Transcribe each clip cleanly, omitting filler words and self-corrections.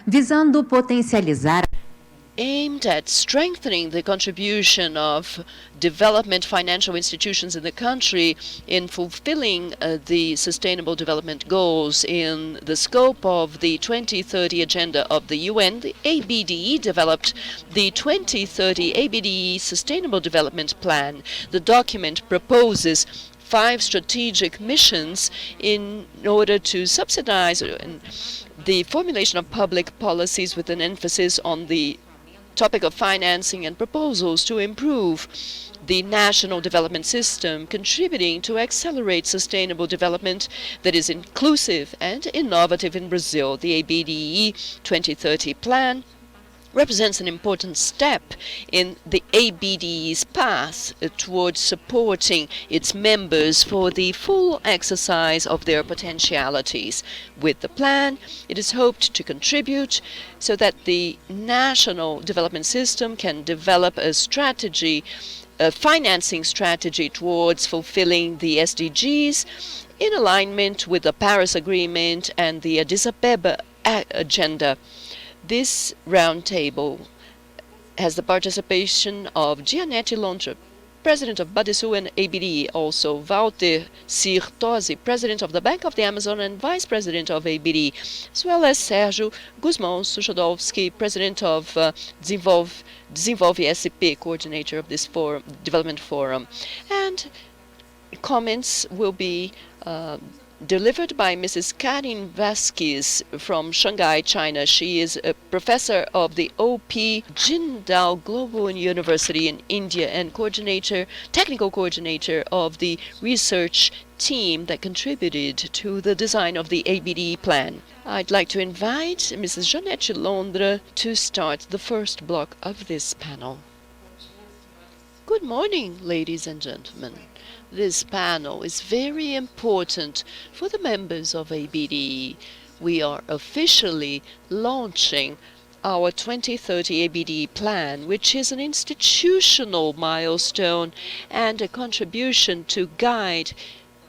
visando potencializar aimed at strengthening the contribution of development financial institutions in the country in fulfilling the Sustainable Development Goals in the scope of the 2030 Agenda of the UN. The ABDE developed the 2030 ABDE Sustainable Development Plan. The document proposes 5 strategic missions in order to subsidize the formulation of public policies with an emphasis on the topic of financing and proposals to improve the national development system, contributing to accelerate sustainable development that is inclusive and innovative in Brazil. The ABDE 2030 plan represents an important step in the ABDE's path towards supporting its members for the full exercise of their potentialities. With the plan, it is hoped to contribute so that the national development system can develop a strategy, a financing strategy towards fulfilling the SDGs in alignment with the Paris Agreement and the Addis Ababa Agenda. This roundtable has the participation of Jeanette Lontra, President of Badesul and ABDE, also Valdecir Tose, President of the Banco of the Amazônia and Vice President of ABDE, as well as Sergio Suchodolski, President of Desenvolve SP, Coordinator of this Development Forum. And comments will be delivered by Mrs. Karin Vazquez from Shanghai, China. She is a professor of the OP Jindal Global University in India and technical coordinator of the research team that contributed to the design of the ABDE plan. I'd like to invite Mrs. Jeanette Lontra to start the first block of this panel. Good morning, ladies and gentlemen. This panel is very important for the members of ABDE. We are officially launching our 2030 ABDE plan, which is an institutional milestone and a contribution to guide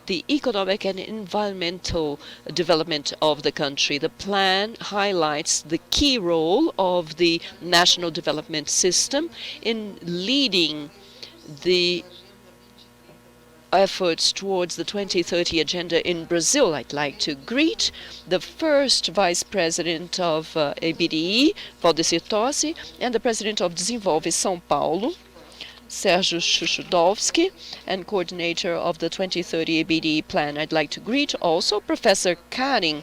the economic and environmental development of the country. The plan highlights the key role of the national development system in leading the efforts towards the 2030 agenda in Brazil. I'd like to greet the first Vice President of ABDE, Valdecir Tose, and the President of Desenvolve São Paulo, Sergio Suchodolski, and coordinator of the 2030 ABDE plan. I'd like to greet also Professor Karin,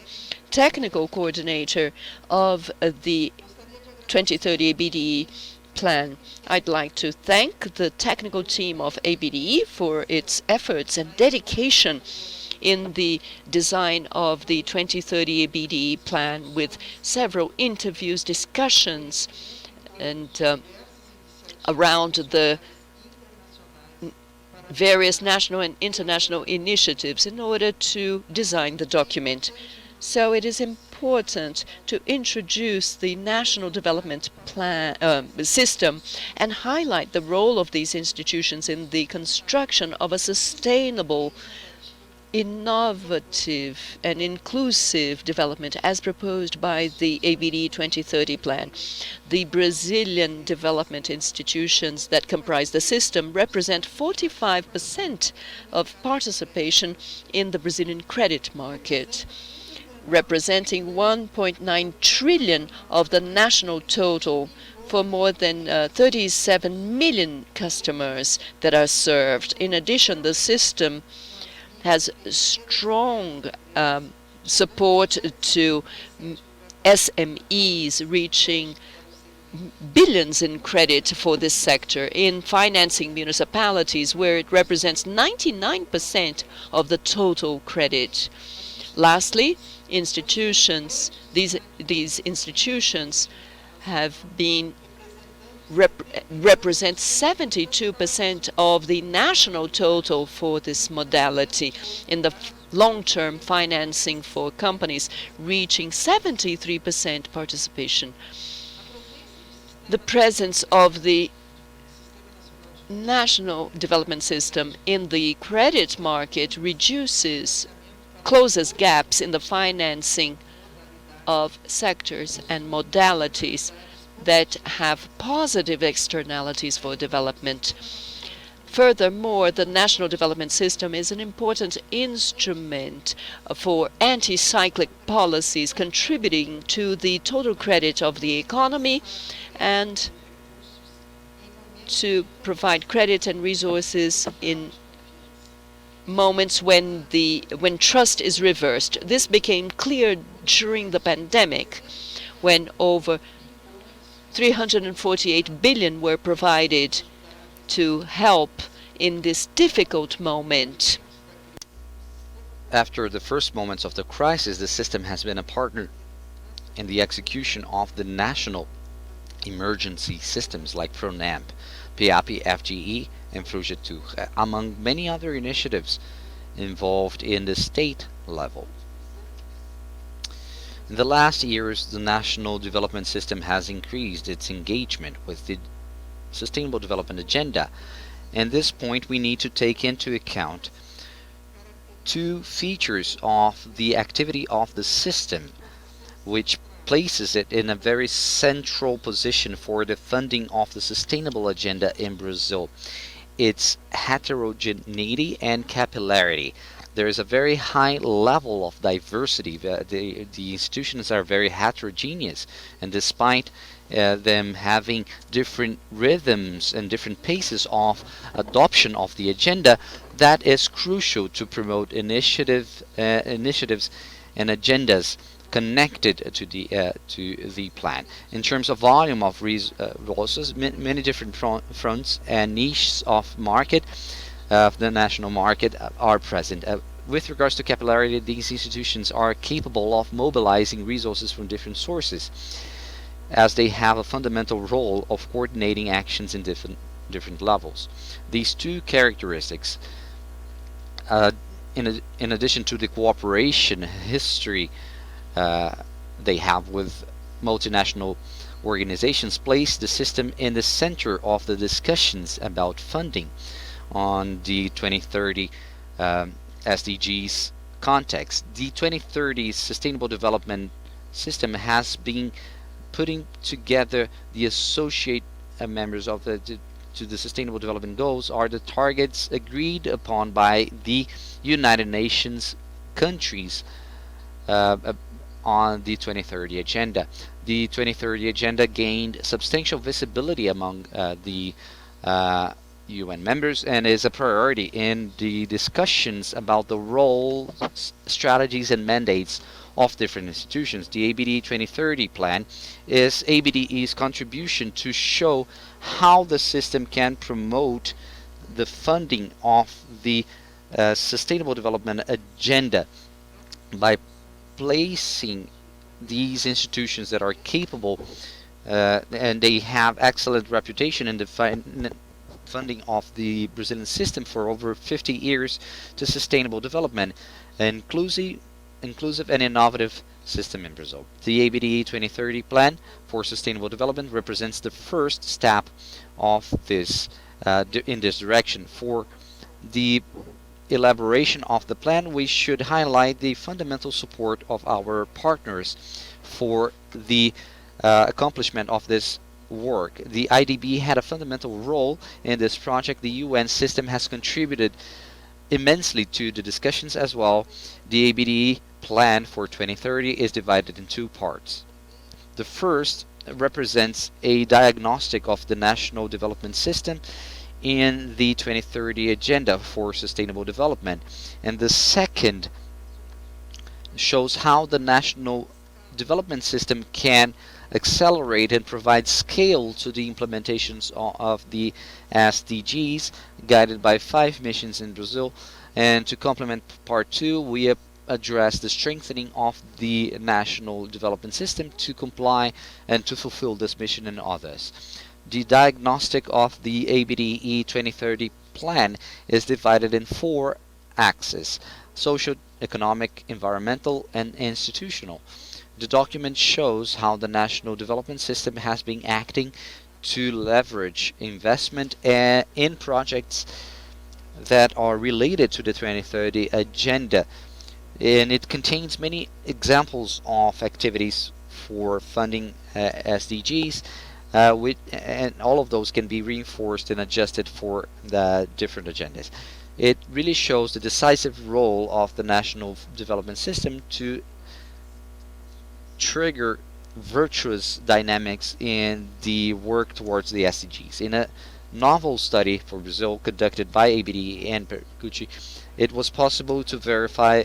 technical coordinator of the 2030 ABDE plan. I'd like to thank the technical team of ABDE for its efforts and dedication in the design of the 2030 ABDE plan, with several interviews, discussions, and around the various national and international initiatives in order to design the document. So it is important to introduce the national development plan system and highlight the role of these institutions in the construction of a sustainable, innovative, and inclusive development as proposed by the ABDE 2030 plan. The Brazilian development institutions that comprise the system represent 45% of participation in the Brazilian credit market, representing 1.9 trillion of the national total for more than 37 million customers that are served. In addition, the system has strong support to SMEs, reaching billions in credit for this sector, in financing municipalities, where it represents 99% of the total credit. Lastly, these institutions have been represent 72% of the national total for this modality in the long-term financing for companies, reaching 73% participation. The presence of the national development system in the credit market closes gaps in the financing of sectors and modalities that have positive externalities for development. Furthermore, the national development system is an important instrument for anti-cyclic policies, contributing to the total credit of the economy and to provide credit and resources in moments when trust is reversed. This became clear during the pandemic, when over 348 billion were provided to help in this difficult moment. After the first moments of the crisis, the system has been a partner in the execution of the national emergency systems like PRONAMP, PAP, FGE, and Frujatur, among many other initiatives involved in the state level. In the last years, the national development system has increased its engagement with the Sustainable Development Agenda. At this point, we need to take into account two features of the activity of the system, which places it in a very central position for the funding of the Sustainable Agenda in Brazil. Its heterogeneity and capillarity. There is a very high level of diversity. The institutions are very heterogeneous, and despite them having different rhythms and different paces of adoption of the agenda, that is crucial to promote initiatives and agendas connected to the plan. In terms of volume of resources, many different fronts and niches of the national market are present. With regards to capillarity, these institutions are capable of mobilizing resources from different sources, as they have a fundamental role of coordinating actions in different levels. These two characteristics, in addition to the cooperation history they have with multinational organizations, place the system in the center of the discussions about funding on the 2030 SDGs context. The 2030 Sustainable Development System has been putting together the associate members of to the Sustainable Development Goals are the targets agreed upon by the United Nations countries on the 2030 agenda. The 2030 agenda gained substantial visibility among the UN members and is a priority in the discussions about the roles, strategies, and mandates of different institutions. The ABDE 2030 plan is ABDE's contribution to show how the system can promote the funding of the Sustainable Development Agenda by placing these institutions that are capable and they have excellent reputation in the funding of the Brazilian system for over 50 years to sustainable development, inclusive and innovative system in Brazil. The ABDE 2030 plan for sustainable development represents the first step of this in this direction. For the elaboration of the plan, we should highlight the fundamental support of our partners for the accomplishment of this work. The IDB had a fundamental role in this project. The UN system has contributed immensely to the discussions as well. The ABDE plan for 2030 is divided in two parts. The first represents a diagnostic of the national development system in the 2030 agenda for sustainable development, and the second shows how the national development system can accelerate and provide scale to the implementations of the SDGs, guided by 5 missions in Brazil. And to complement part 2, we address the strengthening of the national development system to comply and to fulfill this mission and others. The diagnostic of the ABDE 2030 plan is divided in 4 axes: social, economic, environmental, and institutional. The document shows how the national development system has been acting to leverage investment in projects that are related to the 2030 agenda, and it contains many examples of activities for funding SDGs, and all of those can be reinforced and adjusted for the different agendas. It really shows the decisive role of the national development system to trigger virtuous dynamics in the work towards the SDGs. In a novel study for Brazil conducted by ABDE and Percucci, it was possible to verify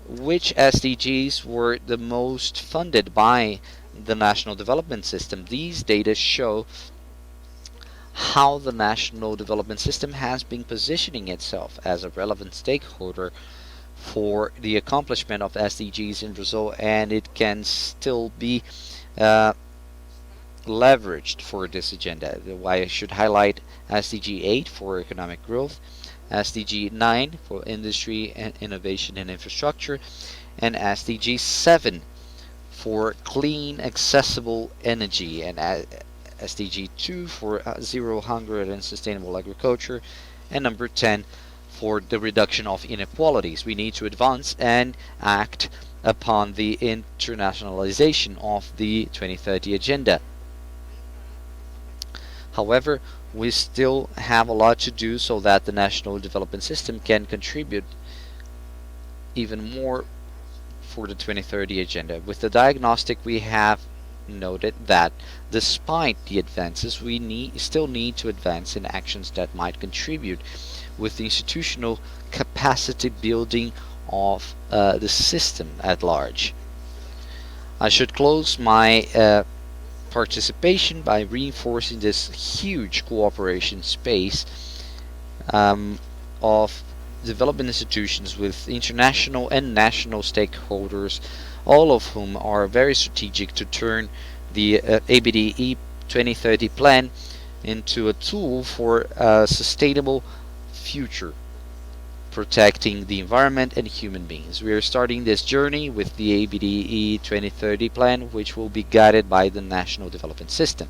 which SDGs were the most funded by the national development system. These data show how the national development system has been positioning itself as a relevant stakeholder for the accomplishment of SDGs in Brazil, and it can still be uh, leveraged for this agenda. Why I should highlight SDG 8 for economic growth, SDG 9 for industry and innovation and infrastructure, and SDG 7 for clean, accessible energy, and SDG 2 for zero hunger and sustainable agriculture, and number 10 for the reduction of inequalities. We need to advance and act upon the internationalization of the 2030 agenda. However, we still have a lot to do so that the national development system can contribute even more for the 2030 agenda. With the diagnostic, we have noted that despite the advances, we still need to advance in actions that might contribute with the institutional capacity building of the system at large. I should close my participation by reinforcing this huge cooperation space of development institutions with international and national stakeholders, all of whom are very strategic to turn the ABDE 2030 plan into a tool for a sustainable future, protecting the environment and human beings. We are starting this journey with the ABDE 2030 plan, which will be guided by the National Development System.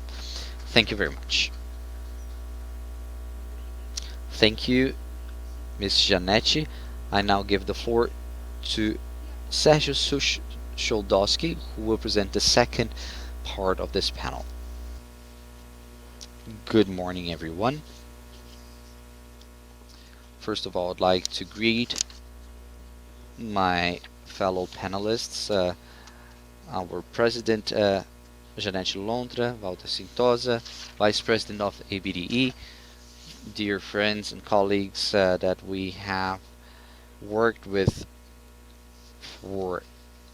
Thank you very much. Thank you, Ms. Jeanette. I now give the floor to Sergio Suchodolski, who will present the second part of this panel. Good morning, everyone. First of all, I'd like to greet my fellow panelists, our President Jeanette Lontra, Valdecir Tose, Vice President of ABDE, dear friends and colleagues that we have worked with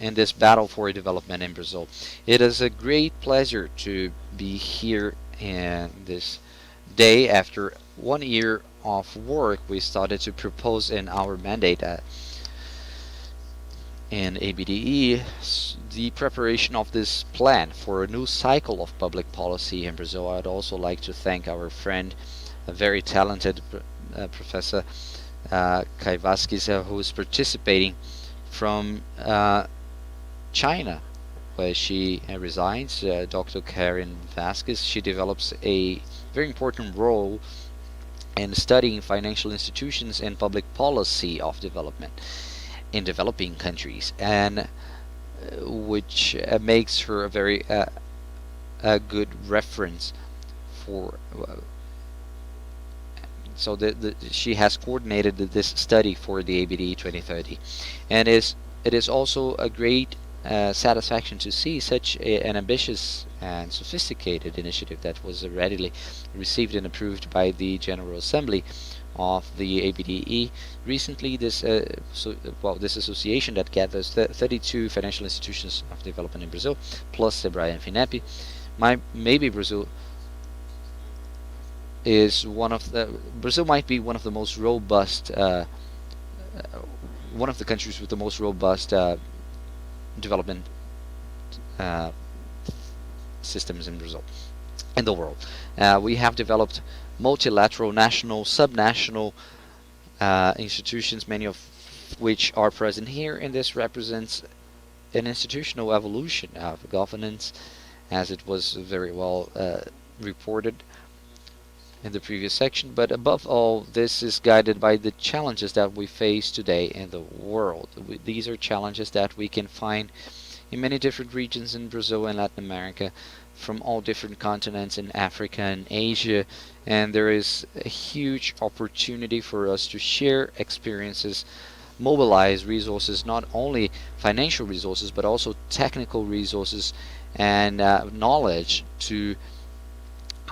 in this battle for development in Brazil. It is a great pleasure to be here in this day. After 1 year of work, we started to propose in our mandate in ABDE the preparation of this plan for a new cycle of public policy in Brazil. I'd also like to thank our friend, a very talented Professor Vazquez, who is participating from China, where she resides, Dr. Karin Vazquez. She develops a very important role in studying financial institutions and public policy of development in developing countries, and which makes her a very a good reference for so she has coordinated this study for the ABDE 2030, and it is also a great satisfaction to see such an ambitious and sophisticated initiative that was readily received and approved by the General Assembly of the ABDE. Recently, this this association that gathers 32 financial institutions of development in Brazil, plus Sebrae and FINEP, maybe Brazil might be one of the most robust, one of the countries with the most robust development systems in Brazil, in the world. We have developed multilateral, national, subnational institutions, many of which are present here, and this represents an institutional evolution of governance, as it was very well reported. in the previous section, but above all, this is guided by the challenges that we face today in the world. These are challenges that we can find in many different regions in Brazil and Latin America, from all different continents in Africa and Asia, and there is a huge opportunity for us to share experiences, mobilize resources, not only financial resources but also technical resources and knowledge to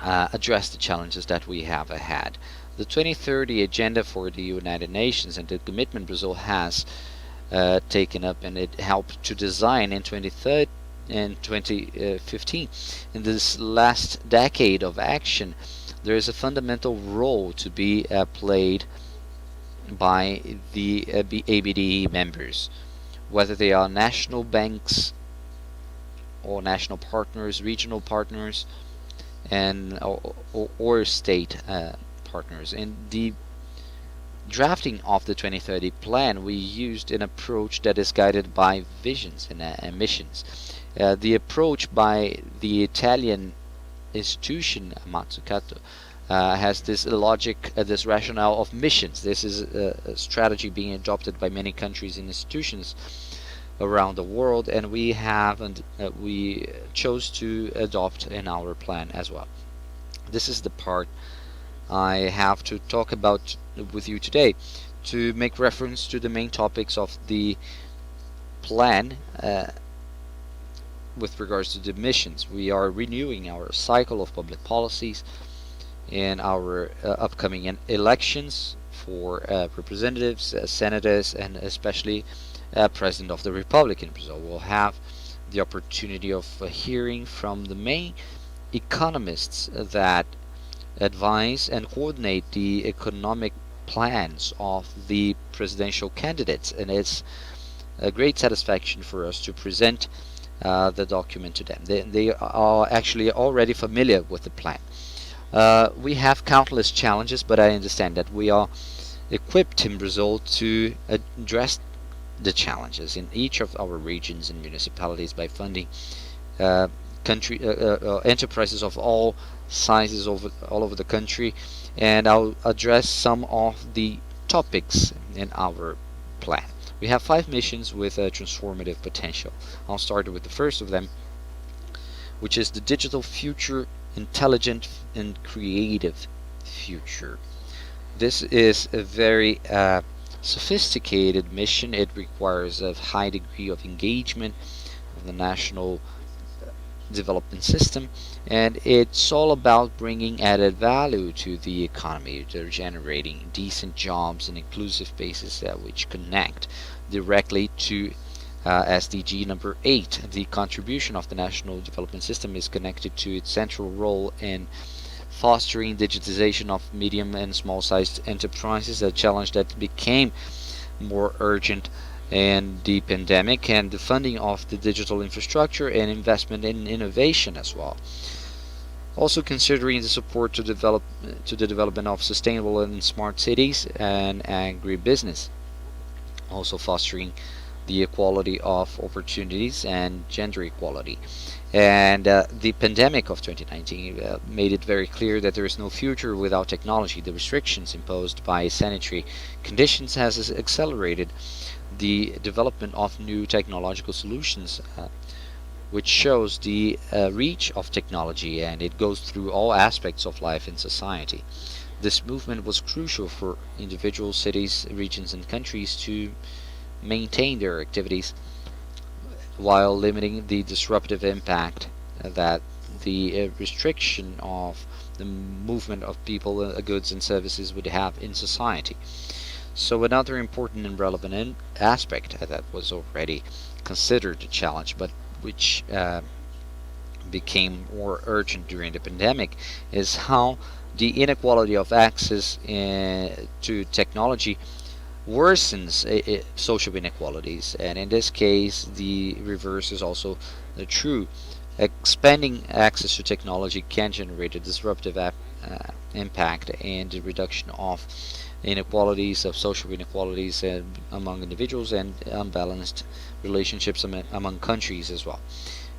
address the challenges that we have ahead. The 2030 agenda for the United Nations and the commitment Brazil has taken up and it helped to design in 2030 and 2015. In this last decade of action, there is a fundamental role to be played by the ABDE members, whether they are national banks or national partners, regional partners, and or state partners. In the drafting of the 2030 plan, we used an approach that is guided by visions and missions. The approach by the Italian institution Mazzucato has this logic, this rationale of missions. This is a strategy being adopted by many countries and institutions around the world, and we chose to adopt in our plan as well. This is the part I have to talk about with you today, to make reference to the main topics of the plan. With regards to the missions, we are renewing our cycle of public policies in our upcoming elections for representatives, senators, and especially President of the Republic in Brazil. We'll have the opportunity of hearing from the main economists that advise and coordinate the economic plans of the presidential candidates, and it's a great satisfaction for us to present the document to them. They are actually already familiar with the plan. We have countless challenges, but I understand that we are equipped in Brazil to address the challenges in each of our regions and municipalities by funding enterprises of all sizes all over the country, and I'll address some of the topics in our plan. We have 5 missions with a transformative potential. I'll start with the first of them, which is the digital future, intelligent and creative future. This is a very sophisticated mission. It requires a high degree of engagement of the national development system, and it's all about bringing added value to the economy. They're generating decent jobs and inclusive spaces which connect directly to SDG number 8. The contribution of the national development system is connected to its central role in fostering digitization of medium and small-sized enterprises, a challenge that became more urgent in the pandemic, and the funding of the digital infrastructure and investment in innovation as well. Also considering the support to the development of sustainable and smart cities and agribusiness. Also fostering the equality of opportunities and gender equality. And the pandemic of 2019 made it very clear that there is no future without technology. The restrictions imposed by sanitary conditions has accelerated the development of new technological solutions, which shows the reach of technology, and it goes through all aspects of life in society. This movement was crucial for individual cities, regions, and countries to maintain their activities while limiting the disruptive impact that the restriction of the movement of people, goods, and services would have in society. So another important and relevant aspect that was already considered a challenge, but which became more urgent during the pandemic, is how the inequality of access to technology worsens social inequalities, and in this case the reverse is also true. Expanding access to technology can generate a disruptive impact and the reduction of inequalities, of social inequalities among individuals, and unbalanced relationships among countries as well.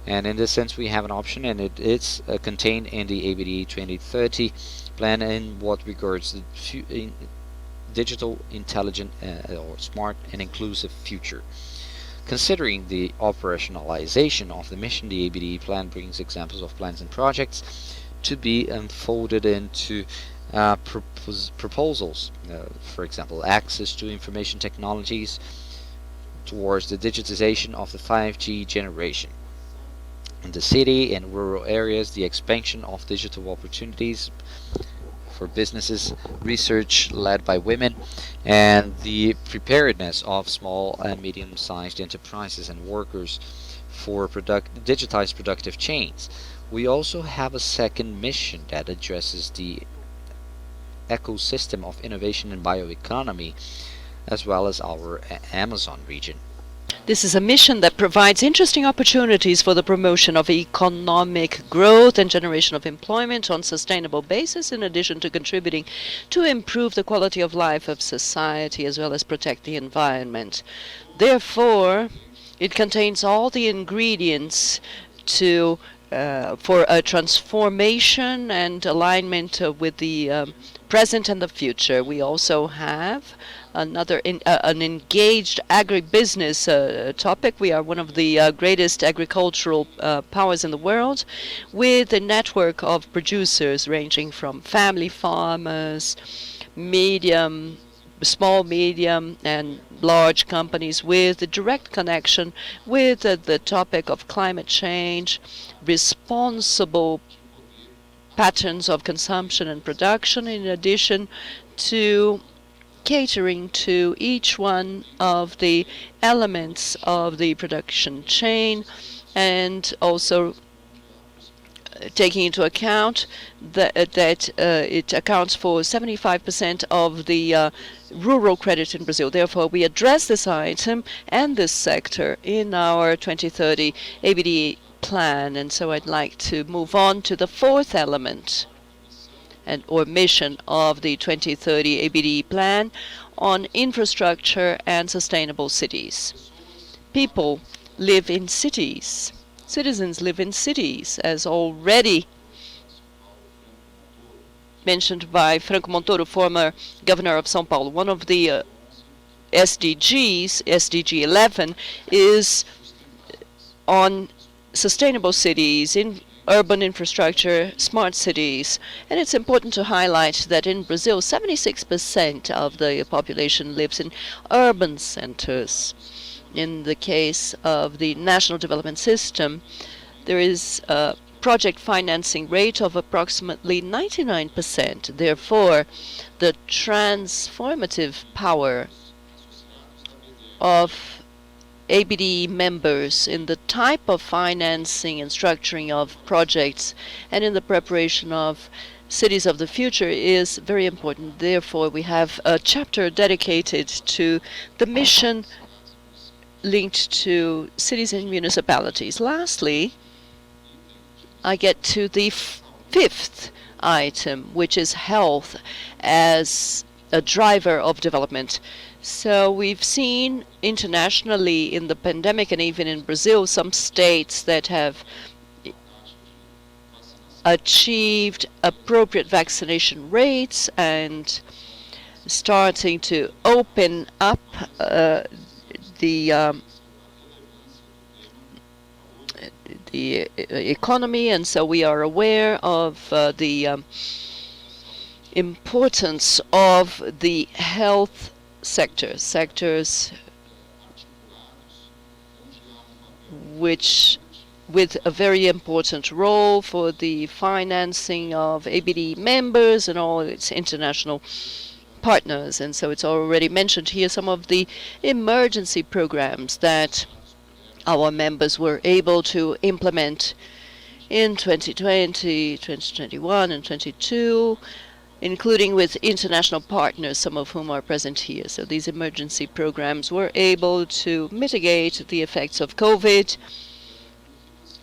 And in this sense, we have an option, and it is contained in the ABDE 2030 plan in what regards the digital, intelligent, or smart and inclusive future. Considering the operationalization of the mission, the ABDE plan brings examples of plans and projects to be unfolded into proposals. For example, access to information technologies towards the digitization of the 5G generation. In the city and rural areas, the expansion of digital opportunities for businesses, research led by women, and the preparedness of small and medium-sized enterprises and workers for digitized productive chains. We also have a second mission that addresses the ecosystem of innovation and bioeconomy, as well as our Amazon region. This is a mission that provides interesting opportunities for the promotion of economic growth and generation of employment on sustainable basis, in addition to contributing to improve the quality of life of society as well as protect the environment. Therefore, it contains all the ingredients to for a transformation and alignment with the present and the future. We also have another an engaged agribusiness topic. We are one of the greatest agricultural powers in the world, with a network of producers ranging from family farmers, small, medium, and large companies, with a direct connection with the topic of climate change, responsible patterns of consumption and production, in addition to catering to each one of the elements of the production chain, and also taking into account that it accounts for 75% of the rural credit in Brazil. Therefore, we address this item and this sector in our 2030 ABDE plan. And so I'd like to move on to the fourth element or mission of the 2030 ABDE plan on infrastructure and sustainable cities. People live in cities. Citizens live in cities, as already mentioned by Franco Montoro, former governor of São Paulo. One of the SDGs, SDG 11, is on sustainable cities, in urban infrastructure, smart cities. And it's important to highlight that in Brazil, 76% of the population lives in urban centers. In the case of the National Development System, there is a project financing rate of approximately 99%. Therefore, the transformative power of ABDE members in the type of financing and structuring of projects and in the preparation of cities of the future is very important. Therefore, we have a chapter dedicated to the mission linked to cities and municipalities. Lastly, I get to the fifth item, which is health as a driver of development. So we've seen internationally in the pandemic, and even in Brazil, some states that have achieved appropriate vaccination rates and starting to open up the economy, and so we are aware of the importance of the health sectors which with a very important role for the financing of ABDE members and all its international partners. And so it's already mentioned here some of the emergency programs that our members were able to implement in 2020, 2021, and 2022, including with international partners, some of whom are present here. So these emergency programs were able to mitigate the effects of COVID,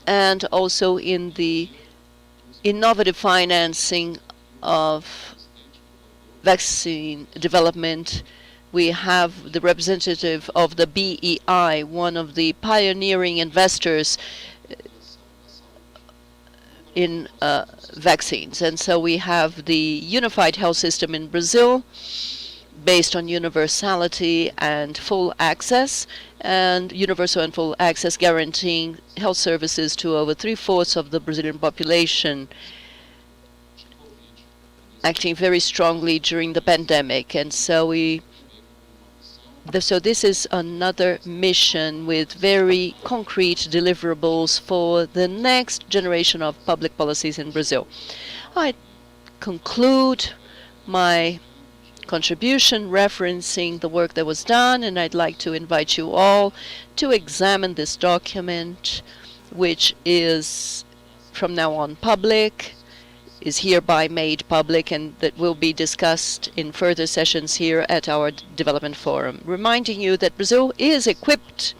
and also in the innovative financing of vaccine development. We have the representative of the BEI, one of the pioneering investors in vaccines. And so we have the unified health system in Brazil based on universality and full access, and universal and full access guaranteeing health services to over 3/4 of the Brazilian population, acting very strongly during the pandemic. And so this is another mission with very concrete deliverables for the next generation of public policies in Brazil. I conclude my contribution referencing the work that was done, and I'd like to invite you all to examine this document, which is from now on public, is hereby made public, and that will be discussed in further sessions here at our Development Forum, reminding you that Brazil is equipped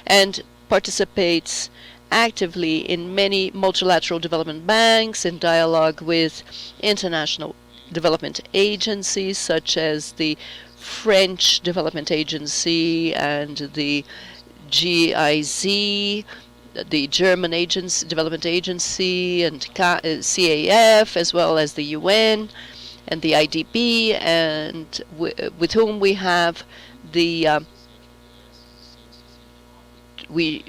and participates actively in many multilateral development banks in dialogue with international development agencies such as the French Development Agency and the GIZ, the German Development Agency, and CAF, as well as the UN and the IDB, and with whom we have we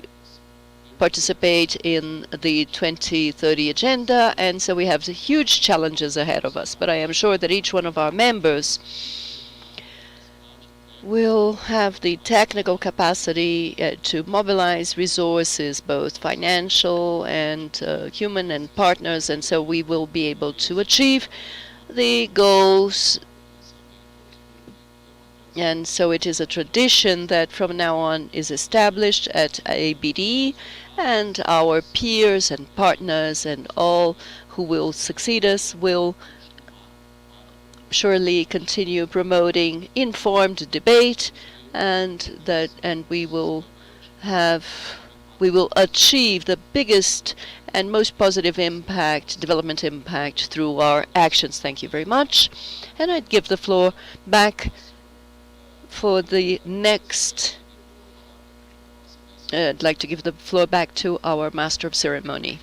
participate in the 2030 agenda, and so we have huge challenges ahead of us. But I am sure that each one of our members will have the technical capacity to mobilize resources, both financial and human and partners, and so we will be able to achieve the goals. And so it is a tradition that from now on is established at ABDE, and our peers and partners and all who will succeed us will surely continue promoting informed debate, and we will achieve the biggest and most positive impact, development impact, through our actions. Thank you very much. And I'd give the floor back for the next. I'd like to give the floor back to our Master of Ceremony.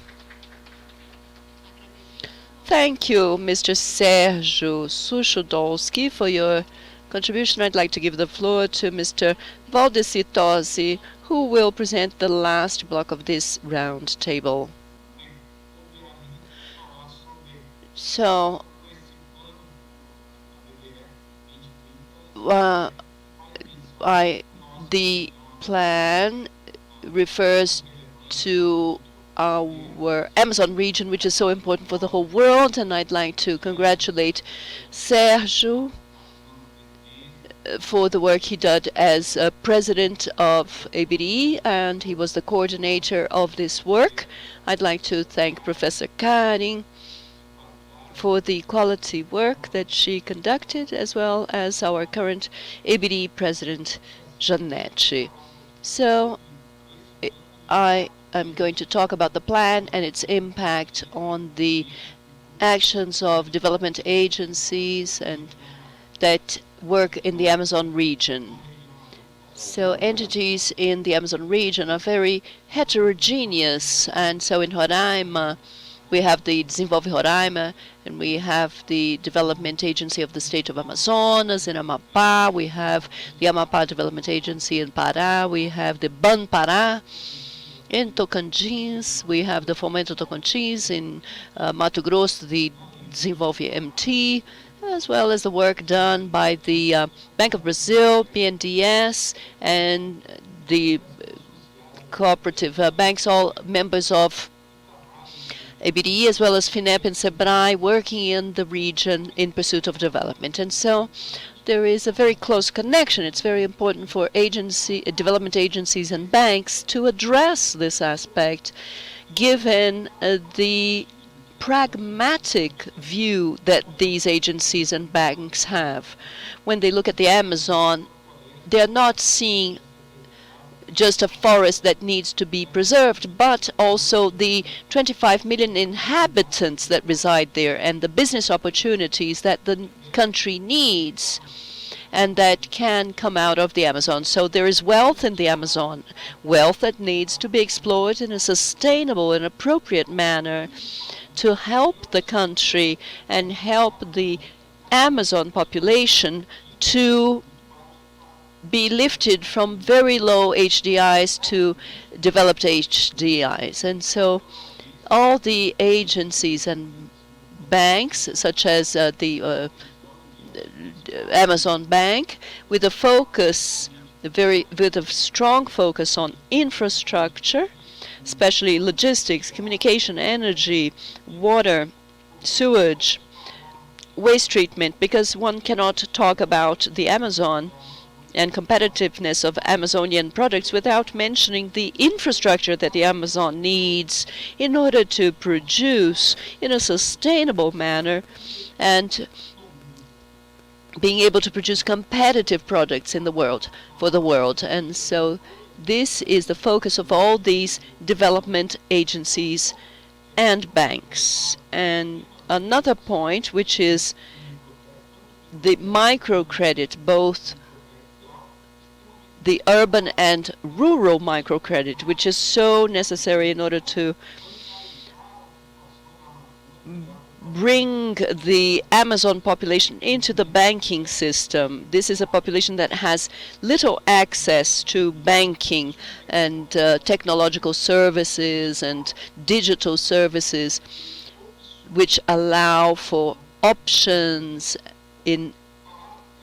Thank you, Mr. Sergio Suchodolski, for your contribution. I'd like to give the floor to Mr. Valdecir Tose, who will present the last block of this round table. So, the plan refers to our Amazon region, which is so important for the whole world, and I'd like to congratulate Sergio for the work he did as president of ABDE, and he was the coordinator of this work. I'd like to thank Professor Karin for the quality work that she conducted, as well as our current ABDE president, Jeanette. So I am going to talk about the plan and its impact on the actions of development agencies and that work in the Amazon region. So entities in the Amazon region are very heterogeneous, and so in Roraima we have the Desenvolve Roraima, and we have the Development Agency of the State of Amazonas. In Amapá, we have the Amapá Development Agency. In Pará, we have the BAN Pará. In Tocantins, we have the Fomento Tocantins. In Mato Grosso, the Desenvolve MT, as well as the work done by the Bank of Brazil, BNDES, and the cooperative banks, all members of ABDE, as well as FINEP and SEBRAE, working in the region in pursuit of development. And so there is a very close connection. It's very important for development agencies and banks to address this aspect, given the pragmatic view that these agencies and banks have. When they look at the Amazon, they're not seeing just a forest that needs to be preserved, but also the 25 million inhabitants that reside there and the business opportunities that the country needs and that can come out of the Amazon. So there is wealth in the Amazon, wealth that needs to be explored in a sustainable and appropriate manner to help the country and help the Amazon population to be lifted from very low HDIs to developed HDIs. And so all the agencies and banks, such as the Amazon Bank, with a focus, with a strong focus on infrastructure, especially logistics, communication, energy, water, sewage, waste treatment, because one cannot talk about the Amazon and competitiveness of Amazonian products without mentioning the infrastructure that the Amazon needs in order to produce in a sustainable manner and being able to produce competitive products in the world, for the world. And so this is the focus of all these development agencies and banks. And another point, which is the microcredit, both the urban and rural microcredit, which is so necessary in order to bring the Amazon population into the banking system. This is a population that has little access to banking and technological services and digital services, which allow for options in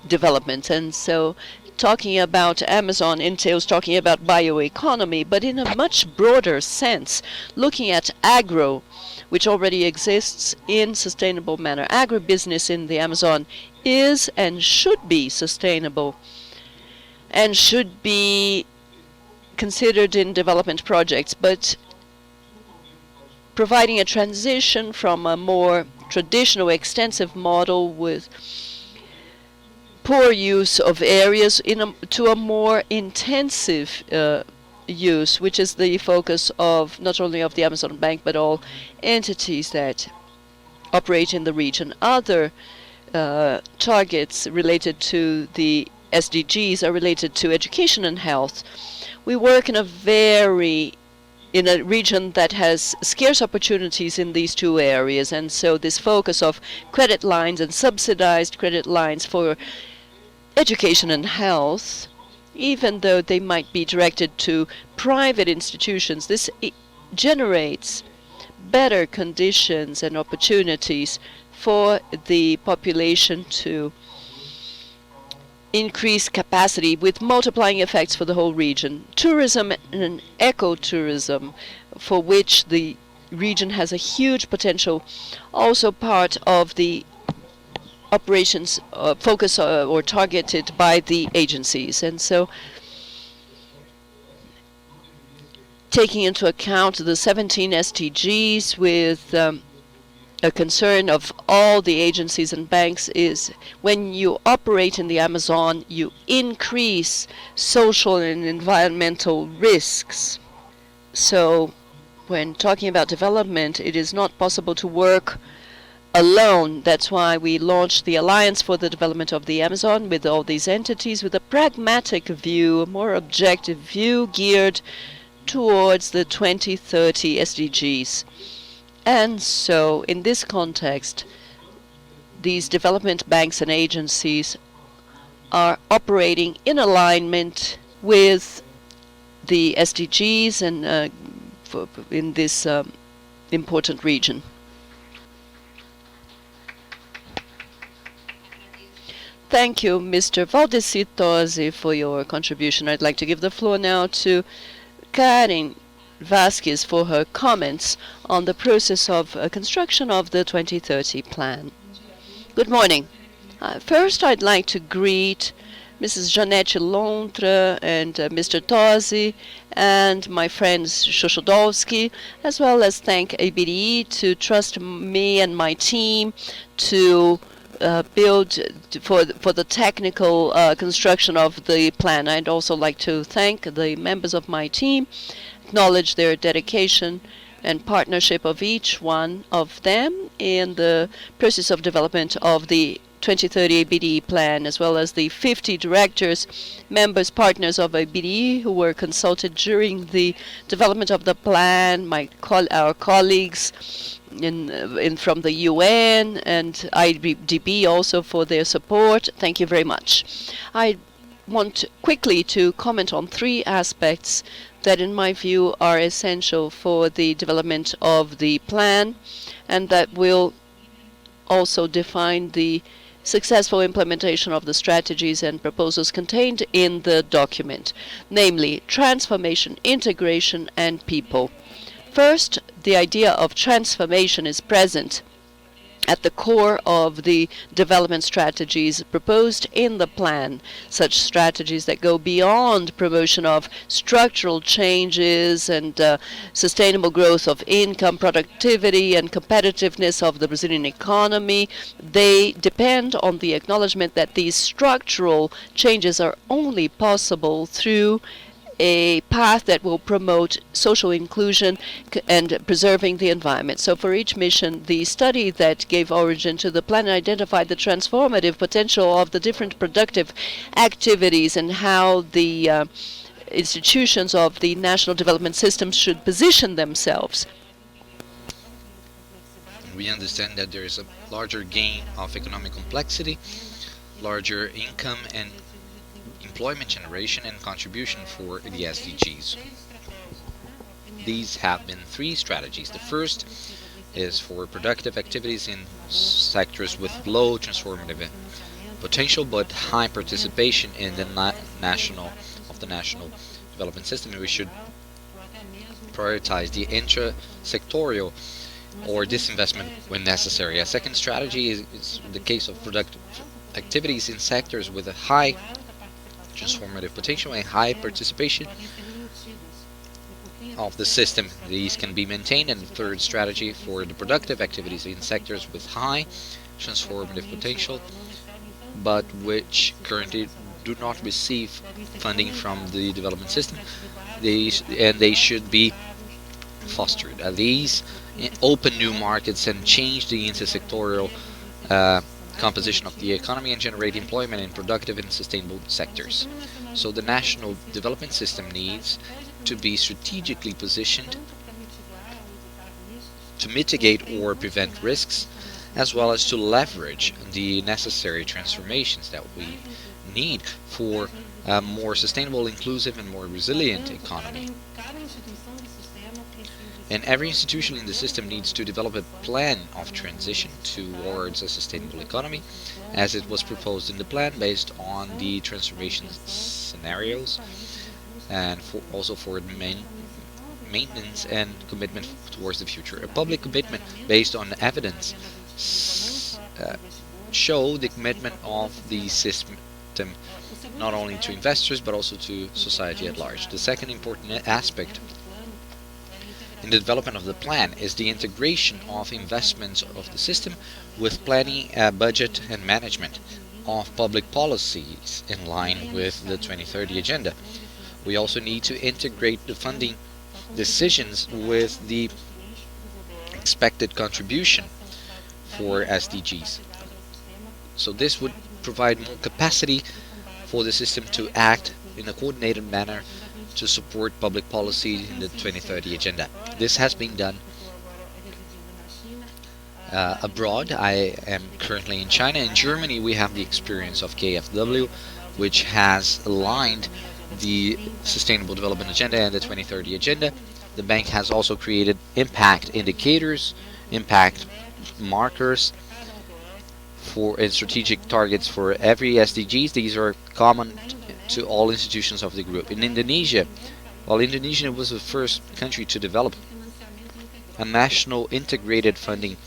development. And so talking about Amazon entails talking about bioeconomy, but in a much broader sense, looking at agro, which already exists in sustainable manner. Agribusiness in the Amazon is and should be sustainable and should be considered in development projects, but providing a transition from a more traditional extensive model with poor use of areas to a more intensive use, which is the focus of not only of the Amazon Bank but all entities that operate in the region. Other targets related to the SDGs are related to education and health. We work in a region that has scarce opportunities in these two areas, and so this focus of credit lines and subsidized credit lines for education and health, even though they might be directed to private institutions, this generates better conditions and opportunities for the population to increase capacity with multiplying effects for the whole region. Tourism and ecotourism, for which the region has a huge potential, also part of the operations focus or targeted by the agencies. And so taking into account the 17 SDGs with a concern of all the agencies and banks is when you operate in the Amazon, you increase social and environmental risks. So when talking about development, it is not possible to work alone. That's why we launched the Alliance for the Development of the Amazon with all these entities with a pragmatic view, a more objective view geared towards the 2030 SDGs. And so in this context, these development banks and agencies are operating in alignment with the SDGs and in this important region. Thank you, Mr. Valdecir Tose, for your contribution. I'd like to give the floor now to Karin Vazquez for her comments on the process of construction of the 2030 plan. Good morning. First, I'd like to greet Mrs. Jeanette Lontra and Mr. Tose and my friends Suchodolski, as well as thank ABDE to trust me and my team to build for the technical construction of the plan. I'd also like to thank the members of my team, acknowledge their dedication and partnership of each one of them in the process of development of the 2030 ABDE plan, as well as the 50 directors, members, partners of ABDE who were consulted during the development of the plan, our colleagues, from the UN and IBDE also for their support. Thank you very much. I want quickly to comment on three aspects that in my view are essential for the development of the plan and that will also define the successful implementation of the strategies and proposals contained in the document, namely transformation, integration, and people. First, the idea of transformation is present at the core of the development strategies proposed in the plan, such strategies that go beyond promotion of structural changes and sustainable growth of income, productivity, and competitiveness of the Brazilian economy. They depend on the acknowledgement that these structural changes are only possible through a path that will promote social inclusion and preserving the environment. So for each mission, the study that gave origin to the plan identified the transformative potential of the different productive activities and how the institutions of the national development system should position themselves. We understand that there is a larger gain of economic complexity, larger income and employment generation and contribution for the SDGs. These have been three strategies. The first is for productive activities in sectors with low transformative potential but high participation in the national development system. And we should prioritize the intra-sectorial or disinvestment when necessary. A second strategy is the case of productive activities in sectors with a high transformative potential and high participation of the system. These can be maintained. And the third strategy for the productive activities in sectors with high transformative potential but which currently do not receive funding from the development system. They should be fostered. These open new markets and change the intersectorial composition of the economy and generate employment in productive and sustainable sectors. So the national development system needs to be strategically positioned to mitigate or prevent risks, as well as to leverage the necessary transformations that we need for a more sustainable, inclusive, and more resilient economy. And every institution in the system needs to develop a plan of transition towards a sustainable economy, as it was proposed in the plan based on the transformation scenarios, and also for maintenance and commitment towards the future. A public commitment based on evidence show the commitment of the system not only to investors but also to society at large. The second important aspect in the development of the plan is the integration of investments of the system with planning, budget and management of public policies in line with the 2030 agenda. We also need to integrate the funding decisions with the expected contribution for SDGs. So this would provide more capacity for the system to act in a coordinated manner to support public policy in the 2030 agenda. This has been done abroad. I am currently in China. In Germany, we have the experience of KfW, which has aligned the Sustainable Development Agenda and the 2030 agenda. The bank has also created impact indicators, impact markers for strategic targets for every SDGs. These are common to all institutions of the group. In Indonesia, while Indonesia was the first country to develop a national integrated funding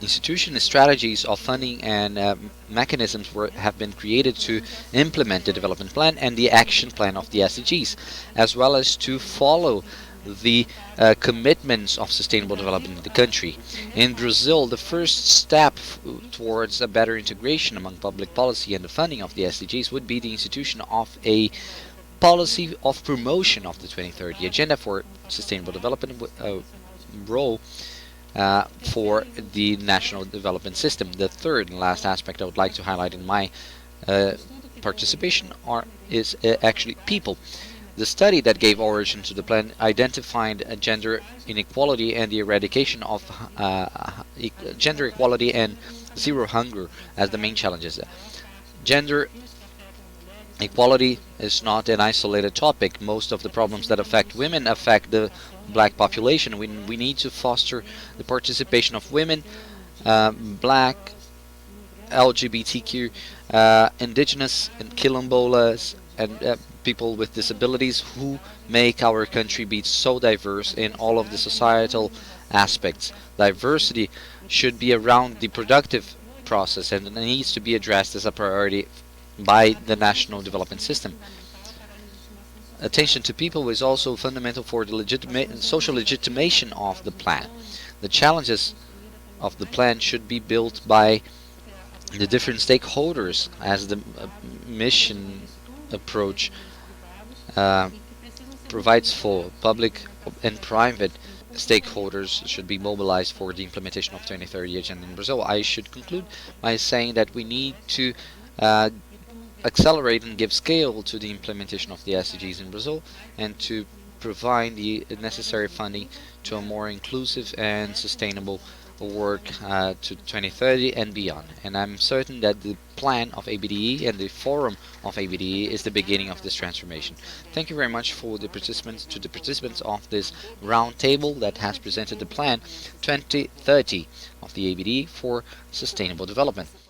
institution, strategies of funding and mechanisms have been created to implement the development plan and the action plan of the SDGs, as well as to follow the commitments of sustainable development in the country. In Brazil, the first step towards a better integration among public policy and the funding of the SDGs would be the institution of a policy of promotion of the 2030 agenda for sustainable development role for the national development system. The third and last aspect I would like to highlight in my participation is actually people. The study that gave origin to the plan identified gender inequality and the eradication of gender equality and zero hunger as the main challenges. Gender equality is not an isolated topic. Most of the problems that affect women affect the black population. We need to foster the participation of women, black, LGBTQ, indigenous, and quilombolas, and people with disabilities who make our country be so diverse in all of the societal aspects. Diversity should be around the productive process and it needs to be addressed as a priority by the national development system. Attention to people is also fundamental for the social legitimation of the plan. The challenges of the plan should be built by the different stakeholders as the mission approach provides for. Public and private stakeholders should be mobilized for the implementation of 2030 agenda in Brazil. I should conclude by saying that we need to accelerate and give scale to the implementation of the SDGs in Brazil and to provide the necessary funding to a more inclusive and sustainable work to 2030 and beyond. And I'm certain that the plan of ABDE and the forum of ABDE is the beginning of this transformation. Thank you very much for the participants of this round table that has presented the plan 2030 of the ABDE for sustainable development.